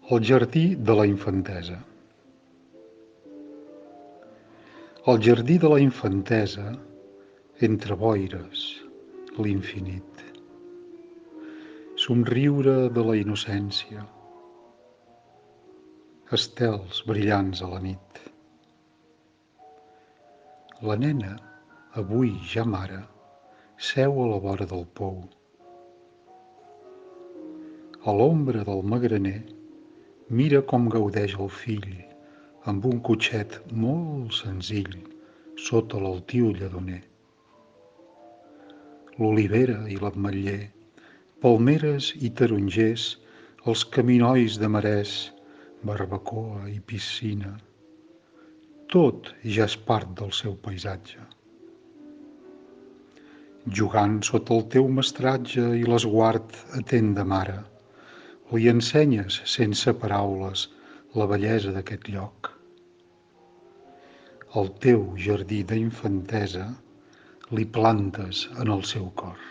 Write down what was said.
El jardí de la infantesa. El jardí de la infantesa, entre boires, l'infinit. Somriure de la innocència, estels brillants a la nit. La nena, avui ja mare, seu a la vora del pou. A l'ombra del magraner, mira com gaudeix el fill amb un cotxet molt senzill sota l'altiu lledoner. L'olivera i l'ametller, palmeres i tarongers, els caminois de marès, barbacoa i piscina, tot ja és part del seu paisatge. Jugant sota el teu mestratge i l'esguard atent de mare, li ensenyes sense paraules la bellesa d'aquest lloc. El teu jardí d'infantesa li plantes en el seu cor.